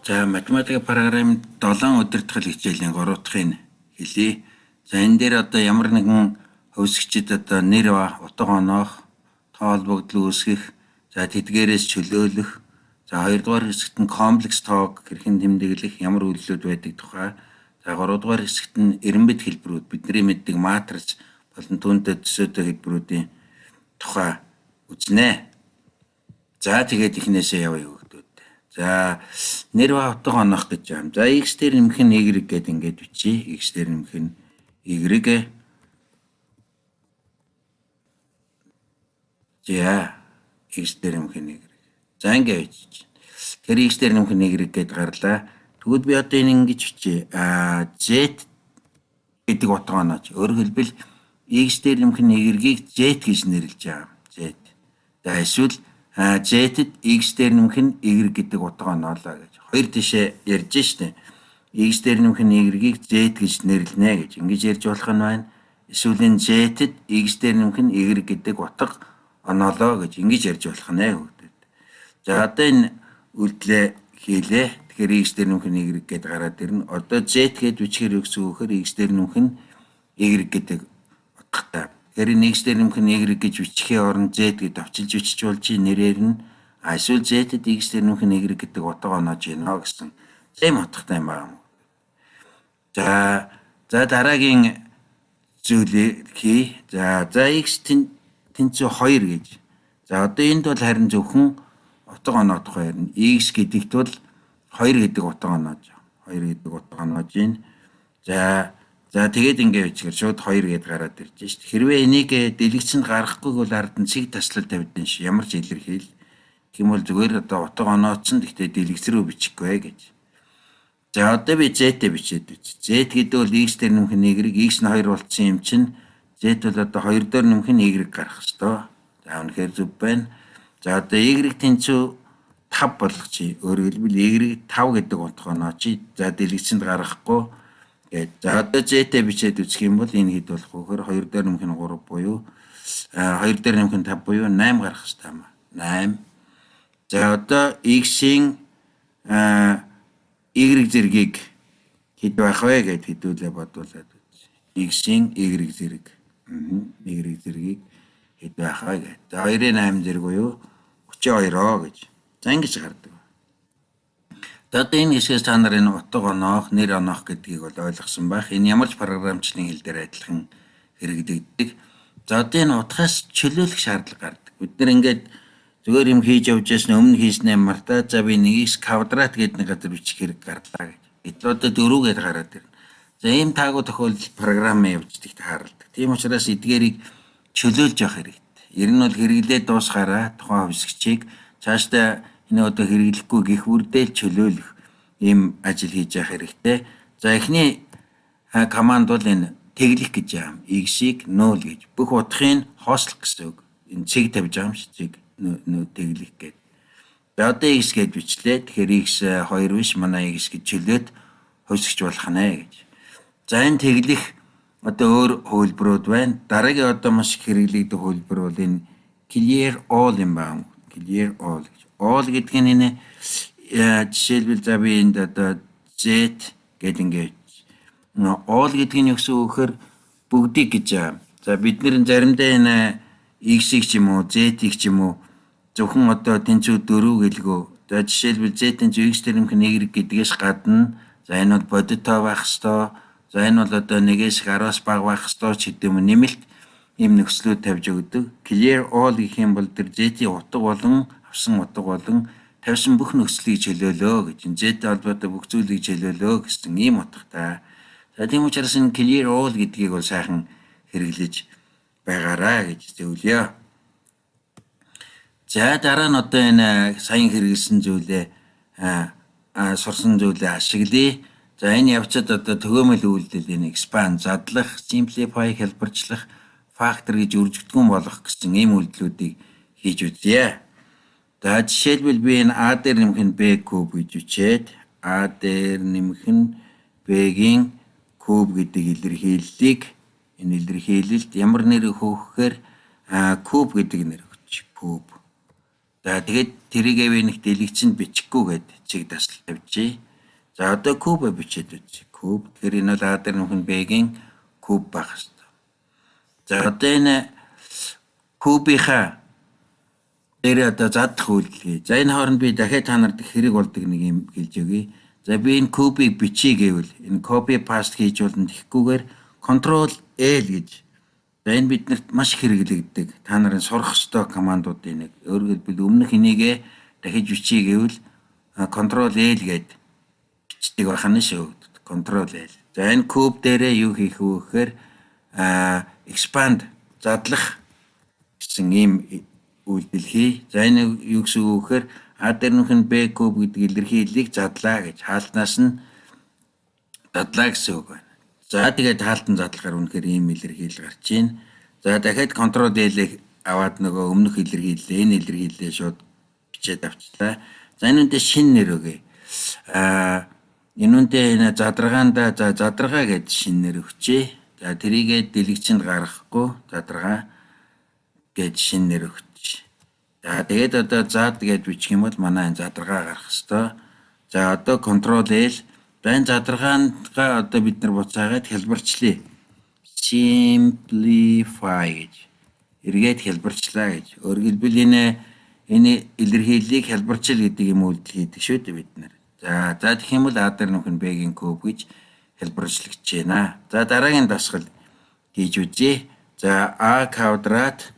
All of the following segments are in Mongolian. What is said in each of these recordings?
За математик програмын 7 удирдгал хичээлийн 3 дахь хэлье. За энэ дээр одоо ямар нэгэн хөвсгчид одоо нэр утга оноох, тоо холбогдол үүсгэх, за тэдгээрээс чөлөөлөх, за 2 дугаар хэсэгт нь комплекс тоог хэрхэн тэмдэглэх, ямар үйлдэлүүд байдаг тухай. За 3 дугаар хэсэгт нь эренбэт хэлбэрүүд, бидний мэддэг матриц болон түүнтэй төсөөтэй хэлбэрүүдийн тухай үзнэ. За тэгээд эхнээсээ явъя хөгтүүд. За нэр утга оноох гэж юм. За x дээр нэмэх нь y гэдэг ингээд бичиж, x дээр нэмэх нь y. За x дээр нэмэх нь y. За ингээд бичиж. Тэр x дээр нэмэх нь y гэдээ гарлаа. Тэгвэл би одоо энэ ингэж бичиж z гэдэг утга онооч. Өөрөөр хэлбэл x дээр нэмэх нь y-ийг z гэж нэрлэж байгаа. Z. За эсвэл z-д x дээр нэмэх нь y гэдэг утга оноолаа гэж. Хоёр тишээ ярьж штэ. X дээр нэмэх нь y-ийг z гэж нэрлэнэ гэж. Ингэж ярьж болох нь байна. Эсвэл энэ z-д x дээр нэмэх нь y гэдэг утга оноолоо гэж ингэж ярьж болох нэ хөгдөд. За одоо энэ үйлдэлээ хийлээ. Тэгэхээр x дээр нэмэх нь y гэдэг гараад ирнэ. Одоо z гэд бичгээр өгсөн үхээр x дээр нэмэх нь y гэдэг утгатай. Тэгэхээр энэ x дээр нэмэх нь y гэж бичихээ оронд z гэд авчилж бичиж болж нэрээр нь эсвэл z-д x дээр нэмэх нь y гэдэг утга оноож гинэ гэсэн зэм утгатай юм байна. За дараагийн зүйлээ хий. За x тэнцүү 2 гэж. За одоо энд бол харин зөвхөн утга оноодох байна. x гэдэгт бол 2 гэдэг утга оноож. 2 гэдэг утга оноож гин. За тэгээд ингээд бичгээр шууд 2 гэд гараад ирж шít. Хэрвээ энийг дэлгэцэнд гаргахгүй бол ард нь цэг таслал тавьдсан ш. Ямар ч илэрхийл. Тэгмэл зүгээр одоо утга онооцсон гэхдээ дэлгэц рүү бичихгүй гэж. За одоо би z-тэй бичээд үз. Z гэдэг бол x дээр нэмэх нь y, x нь 2 болцсон юм чинь z бол одоо 2 дээр нэмэх нь y гарах ёстой. За үнэхээр зөв байна. За одоо y тэнцүү 5 болгочих. Өөрөөр хэлбэл y 5 гэдэг утга онооч. За дэлгэцэнд гаргахгүй. За одоо z-тэй бичээд үзэх юм бол энэ хэд болох вэ? 2 дээр нэмэх нь 3 буюу 2 дээр нэмэх нь 5 буюу 8 гарах ёстой юм аа. 8. За одоо x-ийн y зэргийг хэд байх вэ гэд хэдүүлээ бодуулаад үз. X-ийн y зэрэг. Y зэргийг хэд байх вэ гэд. За 2-ын 8 зэрэг буюу 32 гэж. За ингэж гардаг. Одоо энэ хэсгээс та нар энэ утга оноох, нэр оноох гэдгийг бол ойлгосон байх. Энэ ямар ч програмчлалын хэл дээр адилхан хэрэглэгддэг. За одоо энэ утгаас чөлөөлөх шаардлага гардаг. Бид нэр ингээд зүгээр юм хийж явж ясна өмнө хийснээ мартаа. За би нэг x квадрат гэдэг нэг газар бичих хэрэг гарлаа гэж. Эд одоо 4 гэдээ гараад ирнэ. За ийм таагүй тохиолдолд програмын явждаг тааралдаг. Тийм учраас эдгээрийг чөлөөлж явах хэрэгтэй. Ер нь бол хэрэглээд дуусгаараа тухайн хөвсгчийг цаашдаа энэ одоо хэрэглэхгүй гих үрдэл чөлөөлөх ийм ажил хийж явах хэрэгтэй. За эхний команд бол энэ тэглэх гэж юм. X-ийг 0 гэж. Бүх утгыг хоослох гэсэн үг. Энэ цэг тавьж байгаа юм шиг цэг тэглэх гэдэг. За одоо x гэж бичлээ. Тэгэхээр x 2 биш манай x гэж чөлөөт хөөсгч болох нэ гэж. За энэ тэглэх одоо өөр хөлбөрүүд байна. Дараагийн одоо маш их хэрэглэгдэх хөлбөр бол энэ clear all юм байна. Clear all гэж. All гэдэг нь энэ жишээлбэл за би энд одоо z гэдэг ингээд all гэдэг нь юу гэсэн үг гэхээр бүгдийг гэж байгаа. За бид нэр заримдаа энэ x-ийг ч юм уу z-ийг ч юм уу зөвхөн одоо тэнцүү 4 гэлгөө. За жишээлбэл z тэнцүү x дээр нэмэх нь y гэдгээс гадна за энэ бол бодиттой байх ёстой. За энэ бол одоо 1-ээс 10-аас бага байх ёстой ч гэдэг юм нэмэлт ийм нөхцлүүд тавьж өгдөг. Clear all гэх юм бол тэр z-ийн утга болон авсан утга болон тавьсан бүх нөхцөлийг чөлөөлөө гэж. Z холбоотой бүх зүйлийг чөлөөлөө гэсэн ийм утгатай. За тийм учраас энэ clear all гэдгийг бол сайхан хэрэглэж байгаараа гэж зөвлөё. За дараа нь одоо энэ саяхан хэрэглэсэн зүйлээ сурсан зүйлээ ашиглая. За энэ явцад одоо төгөөмөл үйлдэл энэ expand задлах, simplify хэлбэрчлэх, factor гэж үржигдэхүүн болгох гэсэн ийм үйлдэлүүдийг хийж үзье. За жишээлбэл би энэ a дээр нэмэх нь b куб гэж үчээд a дээр нэмэх нь b-ийн куб гэдэг илэрхийллийг энэ илэрхийлэлд ямар нэр өгөхөөр куб гэдэг нэр өгч. Куб. За тэгээд тэрийгээ би нэг дэлгэцэнд бичихгүйгээд чиг тасал тавьчих. За одоо куб бичээд үзье. Куб тэгэхээр энэ бол А дээр нөхөн Б-ийн куб байх хэрэгтэй. За одоо энэ кубийнхаа дээр одоо задлах үйлдэл. За энэ хооронд би дахиад та нарт хэрэг болдог нэг юм хэлж өгье. За би энэ кубыг бичиж гэвэл энэ copy paste хийж болно тэгэхгүйгээр control L гэж. За энэ биднэрт маш хэрэглэгддэг. Та нарын сурах ёстой командуудын нэг. Өөрөөр хэлбэл өмнөх энийгээ дахиж бичиж гэвэл control L гээд бичдэг байна шүү. Control L. За энэ куб дээрээ юу хийх вэ гэхээр expand задлах гэсэн ийм үйлдэл хий. За энэ юу гэсэн үг гэхээр А дээр нөхөн Б куб гэдэг илэрхийллийг задлаа гэж хаалтнаас нь задлаа гэсэн үг байна. За тэгээд хаалтан задлахаар үнэхээр ийм илэрхийлэл гарч ийн. За дахиад контрол L-ийг аваад нөгөө өмнөх илэрхийллээ энэ илэрхийллээ шууд бичээд авчлаа. За энэ үнэндээ шинэ нэр өгье. Энэ үнэндээ энэ задрагаанда за задрагаа гэж шинэ нэр өгчээ. За тэрийгээ дэлгэцэнд гаргахгүй задрагаа гэж шинэ нэр өгч. За тэгээд одоо зад гэж бичих юм бол манай энэ задрагаа гарах хэвээр. За одоо control L. За энэ задрагаангаа одоо бид нар буцаагаад хэлбэрчлэе. Simplify гэж. Эргээд хэлбэрчлээ гэж. Өөрөөр хэлбэл энэ илэрхийллийг хэлбэрчил гэдэг юм үйлдэл хийдэг шүү дээ бид нар. За тэгэх юм бол А дээр нөхөн Б-ийн куб гэж хэлбэрчлэгч байна. За дараагийн дасгал хийж үзье. За А квадрат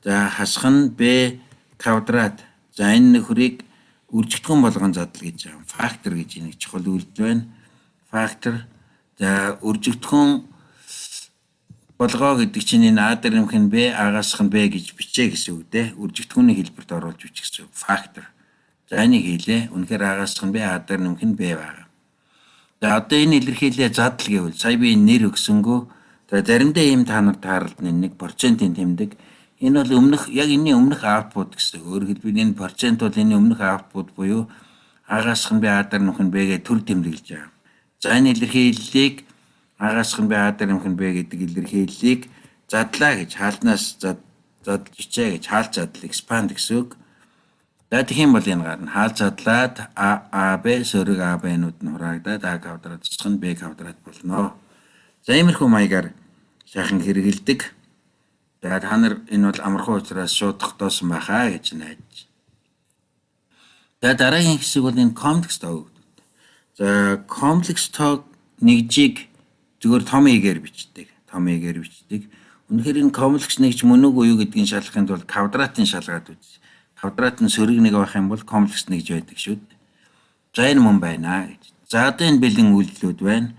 за хасах нь Б квадрат. За энэ нөхрийг үржигдэхүүн болгон задал гэж байгаа. Фактор гэж нэг чухал үйлдэл байна. Фактор. За үржигдэхүүн болгоо гэдэг чинь энэ А дээр нөхөн Б агаас нь Б гэж бичээ гэсэн үг дээ. Үржигдэхүүний хэлбэрт оруулж бичих гэсэн үг. Фактор. За энийг хийлээ. Үнэхээр агаас нь Б А дээр нөхөн Б байгаа. За одоо энэ илэрхийлээ задал гэвэл сая би нэр өгсөнгөө. За заримдаа ийм та нарт тааралдна нэг процентын тэмдэг. Энэ бол яг энэний өмнөх output гэсэн. Өөрөөр хэлбэл энэ процент бол энэ өмнөх output буюу агаас нь Б А дээр нөхөн Б-гээ төр тэмдэглэж байгаа. За энэ илэрхийллийг агаас нь Б А дээр нөхөн Б гэдэг илэрхийллийг задлаа гэж хаалтнаас задлж бичээ гэж хаалт задал expand гэсэн үг. За тэгэх юм бол энэ гарна. Хаалт задлаад А Б сөрөг А Б-нууд нь хураагдаад А квадрат засах нь Б квадрат болно. За иймэрхүү маягаар сайхан хэрэгэлдэг. За та нар энэ бол амархан учраас шууд тогтоосон байхаа гэж найдаж. За дараагийн хэсэг бол энэ комплекс тоог. За комплекс тоог нэгжийг зөвхөн том игээр бичдэг. Том игээр бичдэг. Үнэхээр энэ комплекс нэгж мөн үгүй юу гэдгийг шалгахын тулд квадратын шалгаад үз. Квадрат нь сөрөг нэг байх юм бол комплекс нэгж байдаг шүү дээ. За энэ мөн байна гэж. За одоо энэ бэлэн үйлдэлүүд байна.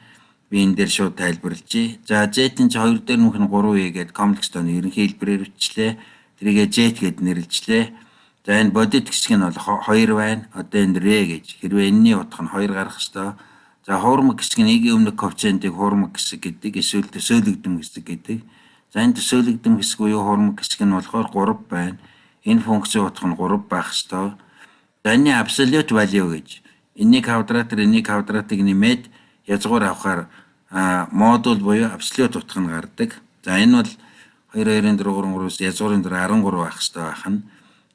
Би энэ дээр шууд тайлбарлажээ. За Z-ийн 2 дээр нөхөн 3 гээд комплекс тоон ерөнхий хэлбэрээр бичлээ. Тэрийгээ Z гэд нэрлэлжлээ. За энэ бодит хэсэг нь бол 2 байна. Одоо энэ R гэж. Хэрвээ энэний утга нь 2 гарах ёстой. За хуурмаг хэсэг нь эгийн өмнөх коэффициентийг хуурмаг хэсэг гэдэг. Эсвэл төсөөлөгдөм хэсэг гэдэг. За энэ төсөөлөгдөм хэсэг буюу хуурмаг хэсэг нь болохоор 3 байна. Энэ функцийн утга нь 3 байх ёстой. За энэ absolute value гэж. Энийг квадратаар энийг квадратыг нэмээд язгуур авахаар модуль буюу абсолют утга нь гардаг. За энэ бол 2 2 4 3 3-с язгуурын дээр 13 байх хэрэгтэй байх нь.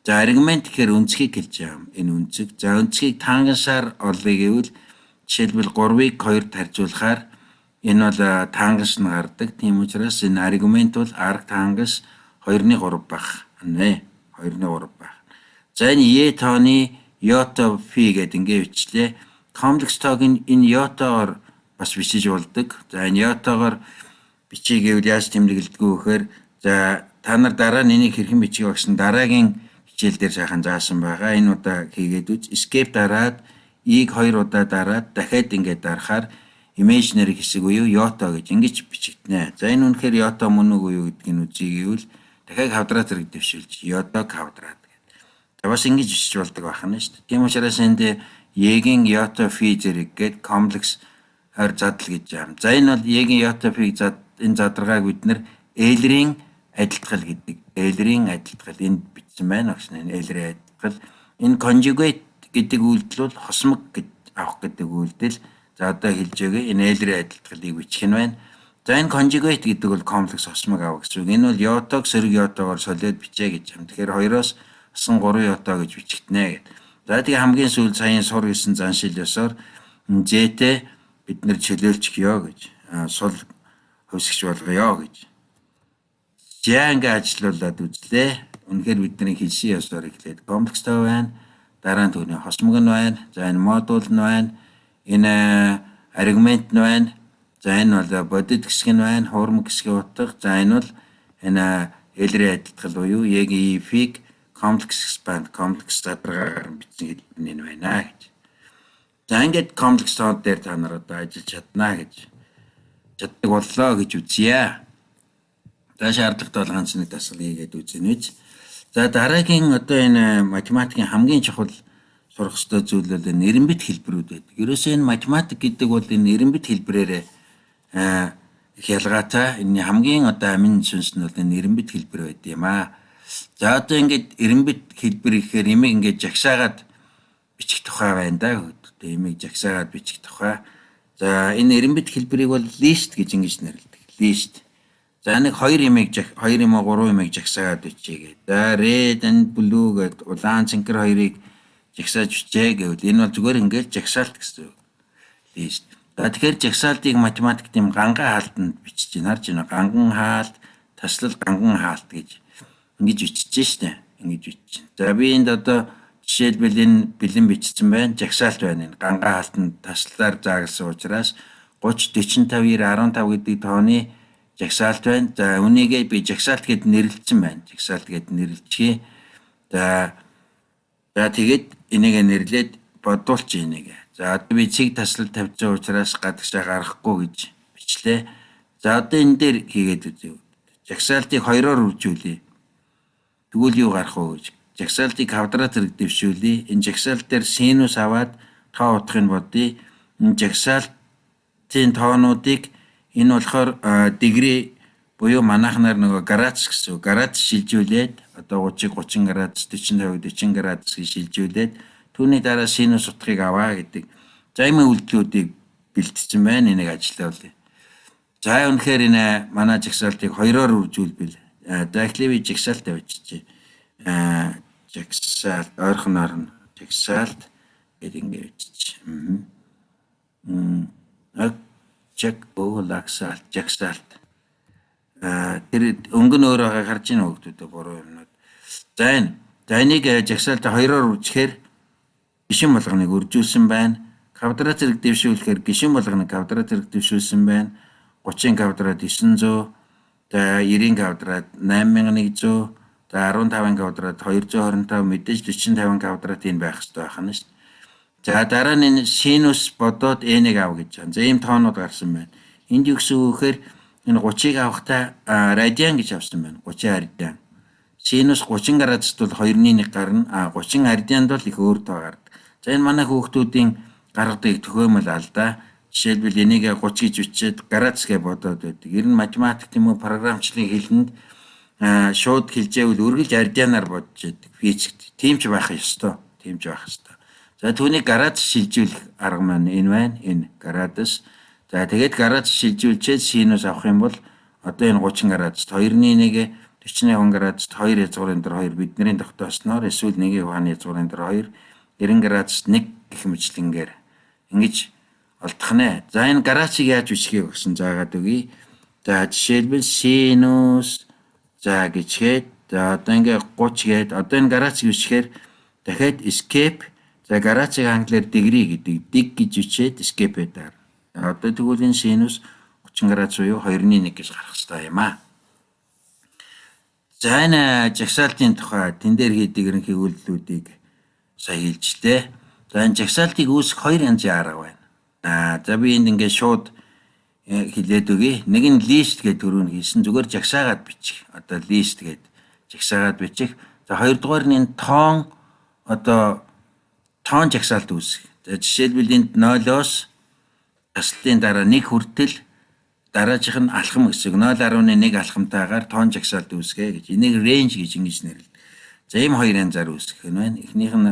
За аргумент гэхээр үнцгийг хэлж байгаа. Энэ үнцэг. За үнцгийг тангенсаар олъё гэвэл жишээлбэл 3-ыг 2-д харьцуулахаар энэ бол тангенс нь гардаг. Тийм учраас энэ аргумент бол арг тангенс 2-ны 3 байх. Нэ 2-ны 3 байх. За энэ Y тооны йота фи гэдэг ингээ бичлээ. Комплекс тоог энэ йотагаар бас бичиж болдог. За энэ йотагаар бичиж гэвэл яаж тэмдэглэдэггүй гэхээр за та нар дараа нь энийг хэрхэн бичих вэ гэсэн дараагийн хичээл дээр сайхан заасан байгаа. Энэ удаа хийгээд үз. Escape дараад E-г 2 удаа дараад дахиад ингээд дарахаар imaginary хэсэг буюу йота гэж ингэж бичигдэнэ. За энэ үнэхээр йота мөн үгүй юу гэдгийг нь үзье гэвэл дахиад квадрат зэрэг дэвшүүлж йота квадрат гэдэг. За бас ингэж бичиж болдог байна шүү дээ. Тийм учраас энд Y-гийн йота фи зэрэг гээд комплекс хойр задал гэж юм. За энэ бол Y-гийн йота фиг энэ задрагааг бид нэр L-ийн адилтгал гэдэг. L-ийн адилтгал энд бичсэн байна гэсэн энэ L-ийн адилтгал. Энэ conjugate гэдэг үйлдэл бол хосмог гэж авах гэдэг үйлдэл. За одоо хэлж өгье. Энэ L-ийн адилтгалыг бичих нь байна. За энэ conjugate гэдэг бол комплекс хосмог авах гэсэн үг. Энэ бол йотаг сөрөг йотагоор солиод бичээ гэж юм. Тэгэхээр 2-оос асан 3 отоо гэж бичигдэнэ гэд. За тэгээ хамгийн сүүл саяын сур гэсэн заншил ёсоор зээтэй бид нэр чөлөөлчихё гэж сул хөвсгч болгоё гэж. За ингээ ажиллуулад үзлээ. Үнэхээр бидний хэлсэн ёсоор эхлээд комплекстай байна. Дараа нь түүний хосмог нь байна. За энэ модуль нь байна. Энэ аргумент нь байна. За энэ бол бодит хэсэг нь байна. Хуурмаг хэсгийн утга. За энэ бол энэ элрээ адилтгал буюу EF-ийг комплекс expand комплекс задаргаагаар бичсэн хэлбэр нь байна гэж. За ингээд комплекс тоод дээр та нар одоо ажиллаж чадна гэж чаддаг боллоо гэж үзье. За шаардлагатай бол ганц нэг дасгал хийгээд үзэнэ гэж. За дараагийн одоо энэ математикийн хамгийн чухал сурах ёстой зүйл бол энэ нэрэмбит хэлбэрүүд байдаг. Ерөөсөө энэ математик гэдэг бол энэ нэрэмбит хэлбэрээр их ялгаатай. Энэ хамгийн одоо амин сүнс нь бол энэ нэрэмбит хэлбэр байд юм аа. За одоо ингээд нэрэмбит хэлбэр гэхээр имийг ингээд жагсаагаад бичих тухай байна да. Одоо имийг жагсаагаад бичих тухай. За энэ нэрэмбит хэлбэрийг бол лист гэж ингэж нэрлэдэг. Лист. За нэг 2 имийг 2 юм уу 3 имийг жагсаагаад бичээгээ. За red and blue гэд улаан цэнхэр хоёрыг жагсааж бичээ гэвэл энэ бол зүгээр ингээд жагсаалт гэсэн үг. Лист. За тэгэхээр жагсаалтыг математик тийм ганган хаалтанд бичиж байна. Харж байна. Ганган хаалт, таслал ганган хаалт гэж ингэж бичиж штэ. Ингэж бичиж. За би энд одоо жишээлбэл энэ бэлэн бичсэн байна. Жагсаалт байна. Энэ ганган хаалтанд таслалаар заагалсан учраас 30 45 90 15 гэдэг тооны жагсаалт байна. За үнийгээ би жагсаалт гэд нэрлэлсэн байна. Жагсаалт гэд нэрлэлчихье. За тэгээд энийг нэрлээд бодуулч энийг. За одоо би цэг таслал тавьсан учраас гадагшаа гарахгүй гэж бичлээ. За одоо энэ дээр хийгээд үзье. Жагсаалтыг 2-оор үржүүлье. Тэгвэл юу гарах вэ гэж. Жагсаалтыг квадрат зэрэг дэвшүүлье. Энэ жагсаалт дээр синус аваад тоо утгыг бодъё. Энэ жагсаалтын тоонуудыг энэ болохоор дегри буюу манайхнаар нөгөө градус гэсэн. Градус шилжүүлээд одоо 30 градус 45 40 градус гэж шилжүүлээд түүний дараа синус утгыг аваа гэдэг. За ийм үйлдэлүүдийг бэлтжсэн байна. Энийг ажиллуулъя. За үнэхээр энэ манай жагсаалтыг 2-оор үржүүлбэл. За эхлээд би жагсаалт тавьчихъя. Жагсаалт ойрхоноор нь жагсаалт гэдэг ингэ бичиж. Жагсаалт. Тэр өнгө нь өөрөө гарч ийн хөгтөдөө буруу юмнууд. За энийг жагсаалт 2-оор үржихээр гишин болгоныг үржүүлсэн байна. Квадрат зэрэг дэвшүүлэхээр гишин болгоныг квадрат зэрэг дэвшүүлсэн байна. 30 квадрат 900. За 90 квадрат 8100. За 15 квадрат 225 мэдээж 45 квадрат энэ байх хэрэгтэй байх нь шүү дээ. За дараа нь энэ синус бодоод n-ийг ав гэж байна. За ийм тоонууд гарсан байна. Энд юу гэсэн үг гэхээр энэ 30-ыг авахдаа радиан гэж авсан байна. 30 радиан. Синус 30 градусд бол 2-1 гарна. 30 радианд бол их өөр тоо гардаг. За энэ манай хүүхдүүдийн гаргадаг төхөөрөмөл алдаа. Жишээлбэл энийг 30 гэж бичээд градус гэж бодоод байдаг. Ер нь математик тийм үү програмчлалын хэлэнд шууд хэлжээвэл үргэлж радианаар бодож байдаг. Физикт. Тийм ч байх ёстой. Тийм ч байх ёстой. За түүний градус шилжүүлэх арга маань энэ байна. Энэ градус. За тэгээд градус шилжүүлчихэд синус авах юм бол одоо энэ 30 градуст 2-1 48 градуст 2 язгуурын дээр 2 бидний тогтоосноор эсвэл 1 ухааны язгуурын дээр 2 90 градуст 1 гэх мэтлэнгээр ингэж олдох нэ. За энэ градусыг яаж бичгийг өгсөн заагаад өгье. За жишээлбэл синус за гэчгээд за одоо ингээ 30 гээд одоо энэ градусыг бичгээр дахиад escape за градусыг англиар degree гэдэг dig гэж бичээд escape дээр. Одоо тэгвэл энэ синус 30 градус буюу 2-1 гэж гарах хэрэгтэй юм аа. За энэ жагсаалтын тухай тэн дээр хийдэг ерөнхий үйлдэлүүдийг сая хэлжлээ. За энэ жагсаалтыг үүсгэх 2 янзын арга байна. За би энд ингээд шууд хэлээд өгье. Нэг нь лист гэдэг төрөв хийсэн. Зүгээр жагсаагаад бичих. Одоо лист гэдэг жагсаагаад бичих. За хоёрдугаар нь энэ тоон одоо тоон жагсаалт үүсгэх. За жишээлбэл энд 0-оос таслалтын дараа 1 хүртэл дараачих нь алхам гэсэн. 0.1 алхамтайгаар тоон жагсаалт үүсгэх гэж. Энийг range гэж ингэж нэрлэдэг. За ийм 2 янзаар үүсгэх нь байна. Эхнийх нь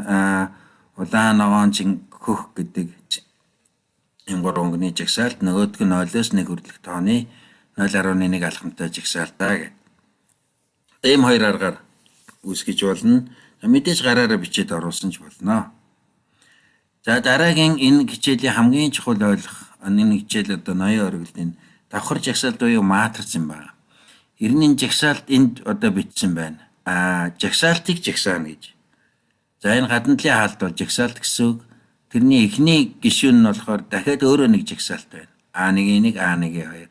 улаан ногоон хөх гэдэг энэ 3 өнгөний жагсаалт, нөгөөх нь 0-оос 1 хүртэлх тооны 0.1 алхамтай жагсаалтаа гэдэг. Ийм 2 аргаар үүсгэж болно. Мэдээж гараараа бичээд оруулсан ч болно. За дараагийн энэ хичээлийн хамгийн чухал ойлгох энэ хичээл одоо ноён оргилын давхар жагсаалт буюу матриц юм байна. Ирнийн жагсаалт энд одоо бичсэн байна. Жагсаалтыг жагсаана гэж. За энэ гадна талын хаалт бол жагсаалт гэсэн үг. Тэрний эхний гишүүн нь болохоор дахиад өөрөө нэг жагсаалт байна. А1-1, А1-2.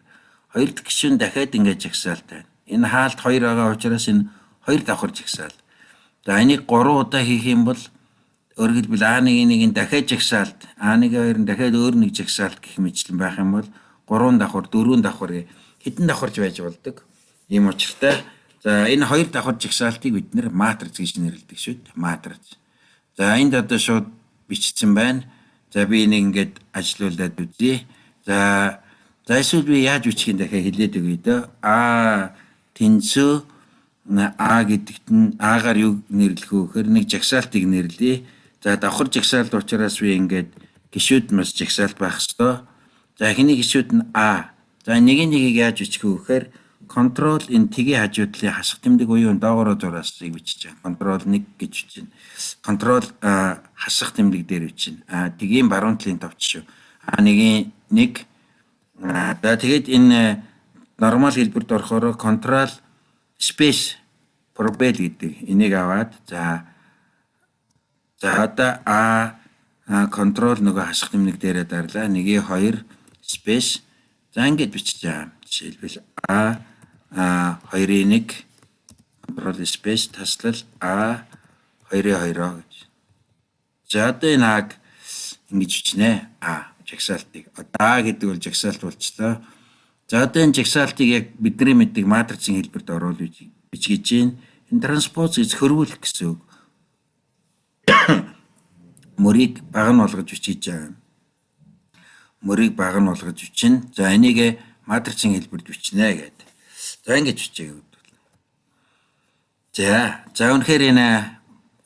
Хоёр дахь гишүүн дахиад ингэж жагсаалт байна. Энэ хаалт 2 байгаа учраас энэ 2 давхар жагсаалт. За энийг 3 удаа хийх юм бол өөрөөр хэлбэл А1-1-ийн дахиад жагсаалт, А1-2 нь дахиад өөр нэг жагсаалт гэх мэтлэн байх юм бол 3 давхар, 4 давхар хэдэн давхарч байж болдог. Ийм учиртай. За энэ 2 давхар жагсаалтыг бид нэр матриц гэж нэрлэдэг шүү дээ. Матриц. За энд одоо шууд бичсэн байна. За би энийг ингээд ажилуулад үзье. За эсвэл би яаж бичих юм дахиад хэлээд өгье дөө. Тэнцүү А гэдэгт нь А-гаар юу нэрлэх вэ гэхээр нэг жагсаалтыг нэрлэе. За давхар жагсаалт учраас би ингээд гишүүд mas жагсаалт байх ёстой. За эхний гишүүд нь А. За нэгийг яаж бичих вэ гэхээр контрол энэ тгийн хажуу талын хасах тэмдэг буюу доогоороо зураасыг бичиж байгаа. Контрол 1 гэж бичнэ. Контрол хасах тэмдэг дээр бичнэ. Тгийн баруун талын товч шүү. А1-1. За тэгээд энэ нормал хэлбэрт орохоор контрол space пробел гэдэг энийг аваад за одоо контрол нөгөө хасах тэмдэг дээрээ дарлаа. 1-2 space. За ингэж бичиж байгаа. Жишээлбэл А2-1 контрол space таслал А2-2 гэж. За одоо энэ аг ингэж бичнэ. Жагсаалтыг. Одоо гэдэг бол жагсаалт болчлоо. За одоо энэ жагсаалтыг яг бидний мэддэг матрицын хэлбэрт оруулж бичиж гин. Энэ транспоз гэж хөрвүүлэх гэсэн үг. Мөрийг бага нь болгож бичиж байгаа. Мөрийг бага нь болгож бичнэ. За энийг матрицын хэлбэрт бичнэ гэдэг. За ингэж бичээгүй. За үнэхээр энэ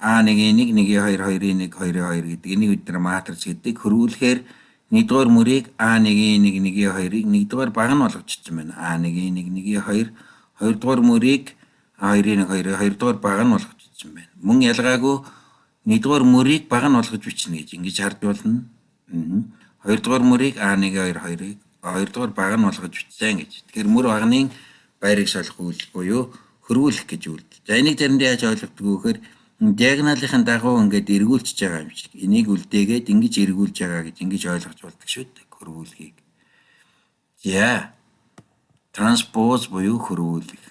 А1-1, 1-2, 2-1, 2-2 гэдэг энийг бид нар матриц гэдэг. Хөрвүүлэхээр нэгдүгээр мөрийг А1-1, 1-2-ыг нэгдүгээр бага нь болгож бичсэн байна. А1-1, 1-2, хоёрдугаар мөрийг А2-1, 2, хоёрдугаар бага нь болгож бичсэн байна. Мөн ялгаагүй нэгдүгээр мөрийг бага нь болгож бичнэ гэж ингэж харж болно. Хоёрдугаар мөрийг А1-2, 2-ыг хоёрдугаар бага нь болгож бичсэн гэж. Тэгэхээр мөр багны байрыг солих үйл буюу хөрвүүлэх гэж үйлдэл. За энийг заримдаа яаж ойлгодог вэ гэхээр диагоналын дагуу ингээд эргүүлчихэж байгаа юм шиг. Энийг үлдээгээд ингэж эргүүлж байгаа гэж ингэж ойлгож болдог шүү дээ. Хөрвүүлэхийг. За транспоз буюу хөрвүүлэх.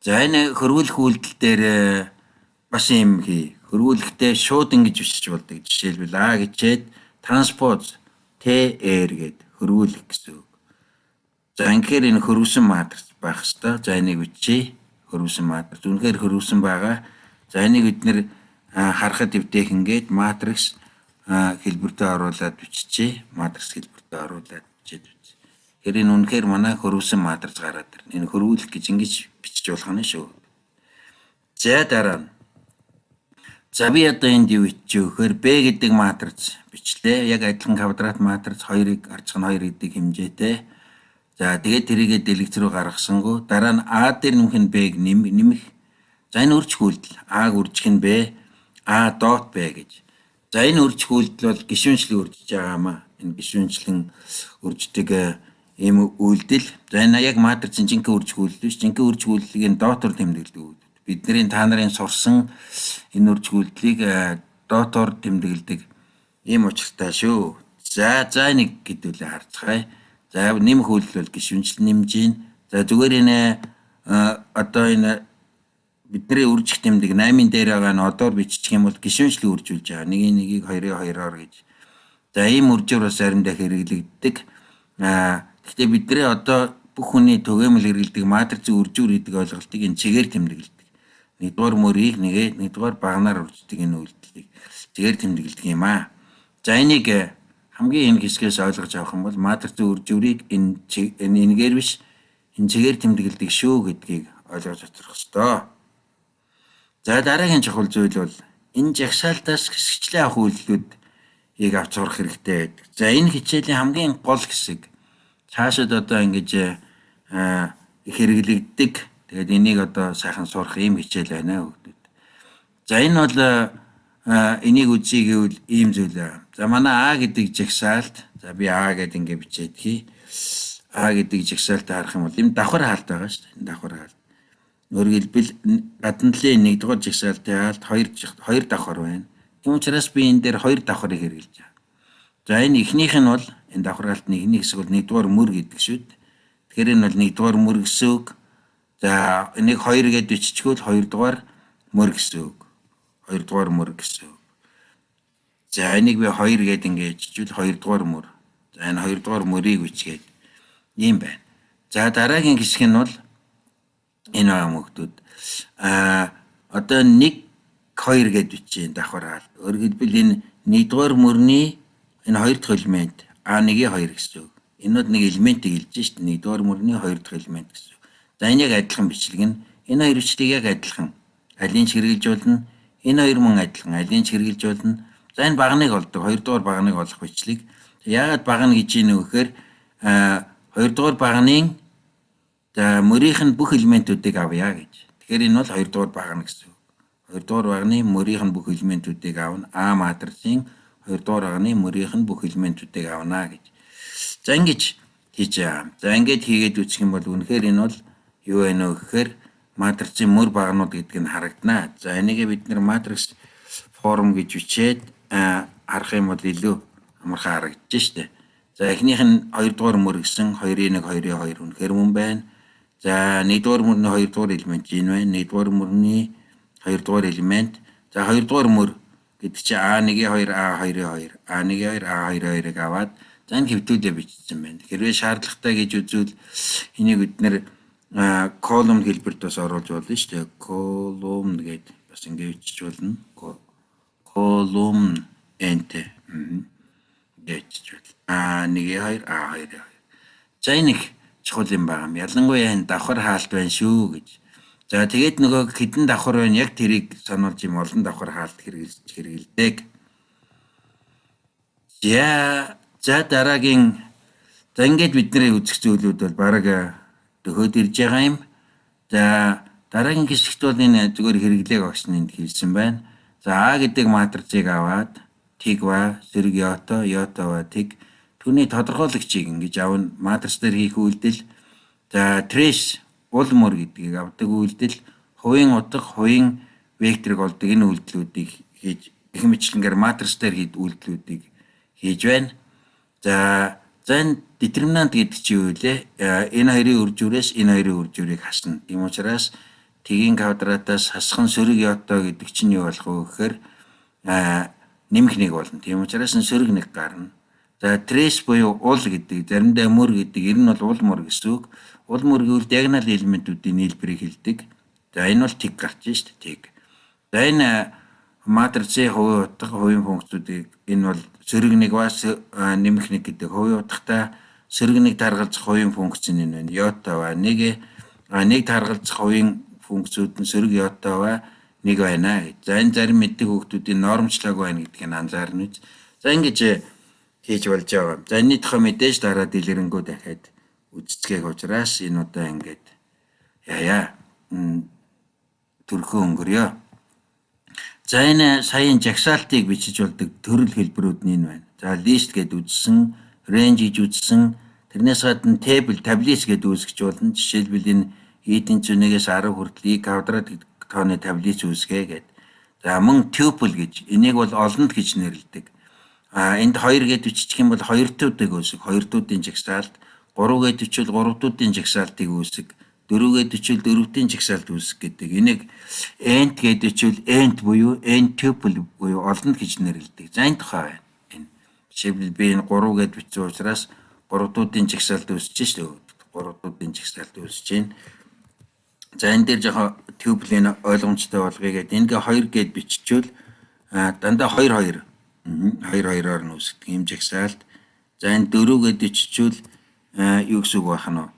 За энэ хөрвүүлэх үйлдэл дээр бас юм хий. Хөрвүүлэхдээ шууд ингэж бичиж болдог. Жишээлбэл А гэчээд транспоз TR гээд хөрвүүлэх гэсэн үг. За инхээр энэ хөрвсөн матриц байх ёстой. За энийг бичье. Хөрвсөн матриц. Үнэхээр хөрвсөн байгаа. За энийг бид нэр харахад эвтэйхэнгээд матрикс хэлбэртээ оруулаад биччихье. Матрикс хэлбэртээ оруулаад бичээд үз. Тэгэхээр энэ үнэхээр манай хөрвсөн матриц гараад ирнэ. Энэ хөрвүүлэх гэж ингэж бичиж болох нь шүү. За дараа нь. За би одоо энд юу бичиж өгөхөөр B гэдэг матриц бичлээ. Яг адилхан квадрат матриц 2-ыг арчх нь 2 гэдэг хэмжээтэй. За тэгээд тэрийгээ дэлгэц рүү гаргасангуу дараа нь А дээр нэмэх нь Б-г нэмэх. За энэ үржих үйлдэл А-г үржих нь Б, А дот Б гэж. За энэ үржих үйлдэл бол гишүүнчлэн үржиж байгаамаа. Энэ гишүүнчлэн үрждэг ийм үйлдэл. За энэ яг матрицын жинхэнэ үржих үйлдэл биш. Жинхэнэ үржих үйлдлийг энэ дотор тэмдэглэдэг үйлдэл. Бидний та нарын сурсан энэ үржих үйлдлийг дотор тэмдэглэдэг ийм учиртай шүү. За нэг гэдүүлээ харцгаая. За нэмэх үйлдэл бол гишүүнчлэн нэмж гин. За зүгээр энэ одоо энэ бидний үржих тэмдэг 8-ын дээр байгаа нь одоор бичих юм бол гишүүнчлэн үржүүлж байгаа. 1-1-ийг 2-2-оор гэж. За ийм үржээр бас заримдаа хэрэглэгддэг. Гэхдээ бидний одоо бүх хүний түгээмэл хэрэглэдэг матрицын үржүүр гэдэг ойлголтыг энэ чигээр тэмдэглэдэг. Нэгдүгээр мөрийг нэгдүгээр багнаар үрждэг энэ үйлдэлийг чигээр тэмдэглэдэг юм аа. За энийг хамгийн энэ хэсгээс ойлгож авах юм бол матрицын үржүүрийг энэгээр биш энэ чигээр тэмдэглэдэг шүү гэдгийг ойлгож очих ёстой. За дараагийн чухал зүйл бол энэ жагсаалтаас хэсэгчлээ авах үйлдэлүүдийг авч сурах хэрэгтэй байдаг. За энэ хичээлийн хамгийн гол хэсэг цаашид одоо ингэж их хэрэглэгддэг. Тэгээд энийг одоо сайхан сурах юм хичээл байна хүүхдүүд. За энэ бол энийг үзье гэвэл ийм зүйл. За манай А гэдэг жагсаалт. За би А гэдэг ингэ бичээдгий. А гэдэг жагсаалтаа харах юм бол энэ давхар хаалт байгаа шүү дээ. Энэ давхар хаалт. Өөрөөр хэлбэл гадна талын 1-р жагсаалтын хаалт 2 давхар байна. Тийм учраас би энэ дээр 2 давхарыг хэрэглэж байгаа. За энэ эхнийх нь бол энэ давхар хаалтны эхний хэсэг бол 1-р мөр гэдэг шүү дээ. Тэгэхээр энэ бол 1-р мөр гэсэн үг. За энийг 2 гэж биччихвэл 2-р мөр гэсэн үг. 2-р мөр гэсэн үг. За энийг би 2 гэдэг ингэж бичвэл 2-р мөр. За энэ 2-р мөрийг бичгээд ийм байна. За дараагийн хэсэг нь бол энэ хүмүүстүүд одоо 1 2 гэж бичиж давхар хаалт. Өөрөөр хэлбэл энэ 1-р мөрний энэ 2 дахь элемент А1-ийн 2 гэсэн үг. Энэ бол нэг элементийг хэлж шít 1-р мөрний 2 дахь элемент гэсэн үг. За энэ яг адилхан бичлэг нь энэ хоёр бичлэгийг яг адилхан алийг хэрэгжилж болно. Энэ хоёр мөн адилхан алийг хэрэгжилж болно. За энэ багныг олдог 2-р багныг олох бичлэг. Яагаад багна гэж ийм нөхөр 2-р багнын за мөрийнх нь бүх элементүүдийг авъя гэж. Тэгэхээр энэ бол 2-р багна гэсэн үг. 2-р багны мөрийнх нь бүх элементүүдийг авна. А матрицын 2-р багны мөрийнх нь бүх элементүүдийг авна гэж. За ингэж хийж байгаа. За ингэж хийгээд үсэх юм бол үнэхээр энэ бол юу вэ нөө гэхээр матрицын мөр багнууд гэдэг нь харагдана. За энийг бид нэр матрикс форм гэж бичээд харах юм бол илүү амархан харагдаж штэ. За эхнийх нь 2-р мөр гэсэн 2-1 2-2 үнэхээр мөн байна. За 1-р мөрний 2-р элемент энэ байна. 1-р мөрний 2-р элемент. За 2-р мөр гэдэг чинь А1-ийн 2 А2-ийн 2 А1-ийн 2 А2-ийн 2-ыг аваад за энэ хэвтүүлээ бичсэн байна. Хэрвээ шаардлагатай гэж үзвэл энийг бид нэр колумн хэлбэрт бас оруулж болно шүү дээ. Колумн гэдэг бас ингэ бичиж болно. Колумн энтэй. Гэж байна. А1-ийн 2 А2-ийн 2. За энэ их чухал юм байна. Ялангуяа энэ давхар хаалт байна шүү гэж. За тэгээд нөгөө хідэн давхар байна яг тэрийг сануулж юм олон давхар хаалт хэрэгэлдэг. За дараагийн за ингээд бидний үзэх зүйлүүд бол бараг төхөөд ирж байгаа юм. За дараагийн хэсэгт бол энэ зүгээр хэрэглээг огч нь хэлсэн байна. За А гэдэг матрицыг аваад тигва зэрэг йотова тиг түүний тодорхойлогчийг ингэж авна. Матриц дээр хийх үйлдэл за trace улмөр гэдгийг авдаг үйлдэл хувийн утга хувийн векторыг олдог энэ үйлдэлүүдийг хийж их мэтлэнгээр матриц дээр хийд үйлдэлүүдийг хийж байна. За энэ детерминант гэдэг чинь юу вэ? Энэ хоёрын үр дүрээс энэ хоёрын үр дүрийг хасна. Тийм учраас тгийн квадратаас хасхан сөрөг йото гэдэг чинь юу болох вэ гэхээр нэмэх нэг болно. Тийм учраас энэ сөрөг нэг гарна. За trace буюу уул гэдэг заримдаа мөр гэдэг ер нь бол уул мөр гэсэн үг. Уул мөр гэвэл диагонал элементүүдийн нийлбэрийг хэлдэг. За энэ бол тиг гарч шít тиг. За энэ матрицын хувийн утга хувийн функцүүдийг энэ бол сөрөг нэг ба нэмэх нэг гэдэг хувийн утгатай сөрөг нэг таргалзах хувийн функц нь энэ байна. Йото ба нэг таргалзах хувийн функцүүд нь сөрөг йото ба нэг байна гэж. За энэ зарим мэддэг хүүхдүүдийн нормчлаг байна гэдгийг анзаарна. За ингэж хийж болж байгаа. За энэний тухай мэдээж дараа дэлгэрэнгүй дахиад үздцгээх учраас энэ удаа ингээд төрхөө өнгөрье. За энэ саяын жагсаалтыг бичиж болдог төрөл хэлбэрүүд нь энэ байна. За list гэдээ үзсэн, range гэж үзсэн, тэрнээс гадна table, таблиц гэдээ үүсгэж болно. Жишээлбэл энэ e-ийн 1-ээс 10 хүртэл e квадрат гэдэг тооны таблиц үүсгэе гэдэг. За мөн tuple гэж энийг бол олонд гэж нэрлэдэг. Энд 2 гэж биччих юм бол 2 дуудыг үүсгэх, 2 дуудын жагсаалт, 3 гэж бичвэл 3 дуудын жагсаалтыг үүсгэх, 4 гэж бичвэл 4-ийн жагсаалт үүсгэх гэдэг. Энийг ent гэж бичвэл ent буюу n tuple буюу олонд гэж нэрлэдэг. За энэ тухай байна. Энэ жишээлбэл би энэ 3 гэж бичсэн учраас 3 дуудын жагсаалт үүсэж шүү дээ. 3 дуудын жагсаалт үүсэж байна. За энэ дээр жоохон tuple-ийн ойлгомжтой болгоё гэдэг. Ингээ 2 гэж биччихвэл дандаа 2 2-2-оор нь үүсгдэг юм жагсаалт. За энэ 4 гэж биччихвэл юу гэсэн үг байх нь вэ?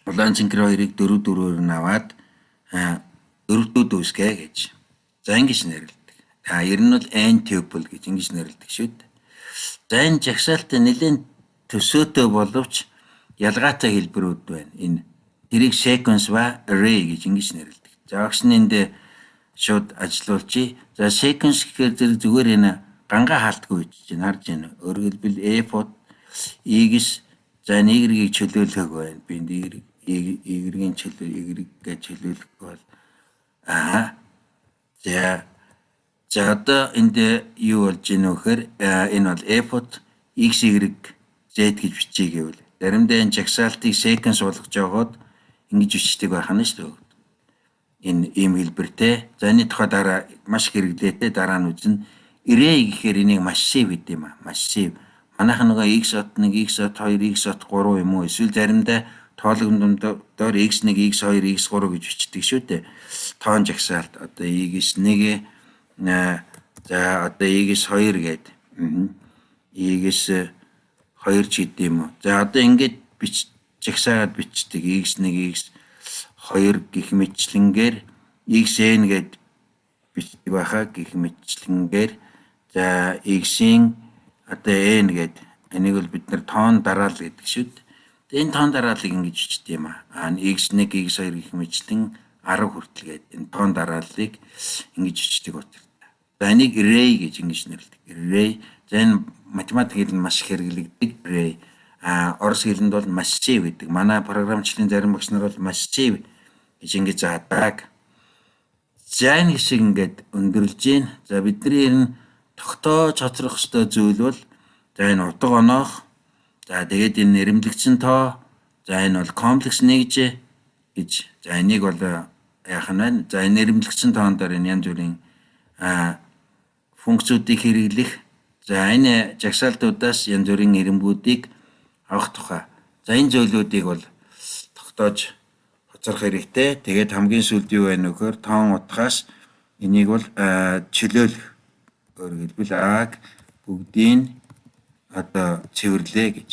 Улаан цэнхэр 2-ыг 4-4-өөр нь аваад 4-дүүд үүсгэй гэж. За ингэж нэрлэдэг. Ер нь бол n tuple гэж ингэж нэрлэдэг шүү дээ. За энэ жагсаалт нэлээд төсөөтэй боловч ялгаатай хэлбэрүүд байна. Энэ тэрийг sequence ба array гэж ингэж нэрлэдэг. За багш нь энд шууд ажилуулчих. За sequence гэхээр зүгээр энэ гангаа хаалтгүй гэж харж байна. Өөрөөр хэлбэл F-од X за Y-ийг чөлөөлөх байна. Би Y-ийн Y гэж чөлөөлөх бол за одоо энд юу болж ийнө вэхээр энэ бол F-од X Y Z гэж бичиж гэвэл заримдаа энэ жагсаалтыг sequence болгож яваад ингэж бичдэг байх нь шүү дээ. Энэ ийм хэлбэртэй. За энэ тухай дараа маш хэрэглээтэй дараа нь үзнэ. Array гэхээр энийг massive гэдэг юм аа. Massive. Манайх нөгөө x-ot 1, x-ot 2, x-ot 3 юм уу? Эсвэл заримдаа тоологомдоор x1, x2, x3 гэж бичдэг шүү дээ. Тоон жагсаалт одоо x1 за одоо x2 гээд x2 ч гэдэг юм уу. За одоо ингэж жагсаагаад бичдэг x1, x2 гэх мэтлэнгээр xn гээд бичдэг байхаа гэх мэтлэнгээр за x-ийн одоо n гээд энийг бол бид нар тоон дараал гэдэг шүү дээ. Тэгээ энэ тоон дараалыг ингэж бичдэг юм аа. x1, x2 гэх мэтлэн 10 хүртэл гээд энэ тоон дарааллыг ингэж бичдэг утгатай. За энийг array гэж ингэж нэрлэдэг. Array. За энэ математик хэлэнд маш их хэрэглэгддэг array. Орос хэлэнд бол massive гэдэг. Манай програмчлалын зарим багш нар бол massive гэж ингэж заадаг. За энэ хэсэг ингээд өндөрлж гин. За бидний энэ тогтоож хоцрох ёстой зүйл бол за энэ утга оноох. За тэгээд энэ нэрэмлэгдсэн тоо. За энэ бол комплекс нэгж гэж. За энийг бол яах нь вэ? За энэ нэрэмлэгдсэн тоон дээр энэ янз бүрийн функцүүдийг хэрэглэх. За энэ жагсаалтуудаас янз бүрийн нэрэмгүүдийг авах тухай. За энэ зөвлөдүүдийг бол тогтоож хоцрох хэрэгтэй. Тэгээд хамгийн сүүлд юу байна вөхөр тоон утгаас энийг бол чөлөөлөх. Өөрөөр хэлбэл А-г бүгдийг одоо цэвэрлээ гэж.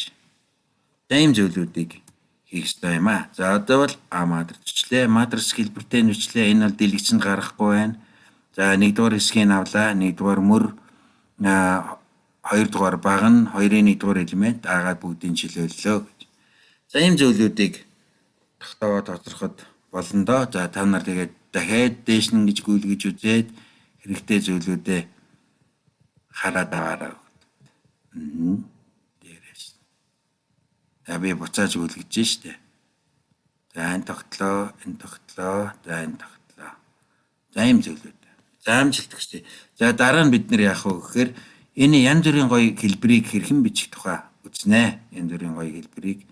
За ийм зөвлөдүүдийг хийх ёстой юм аа. За одоо бол А матриччлээ. Матрич хэлбэртэй нүчлээ. Энэ бол дэлгэцэнд гарахгүй байна. За нэгдүгээр хэсгийг авлаа. Нэгдүгээр мөр хоёрдугаар баг нь 2-ын нэгдүгээр элемент А-гаар бүгдийг чөлөөллөө гэж. За ийм зөвлөдүүдийг тогтооод тодорхойд болно доо. За та нар тэгээд дахиад дээш нь гэж гүйлгэж үзээд хэрэгтэй зөвлөдөө хараад аваарай. Дээрээс. За би буцааж гүйлгэж штэ. За энэ тогтлоо, энэ тогтлоо, за энэ тогтлоо. За ийм зөвлөд. За амжилт хүсье. За дараа нь бид нэр яах вэ гэхээр энэ янз бүрийн гоё хэлбэрийг хэрхэн бичих тухай үзнэ. Янз бүрийн гоё хэлбэрийг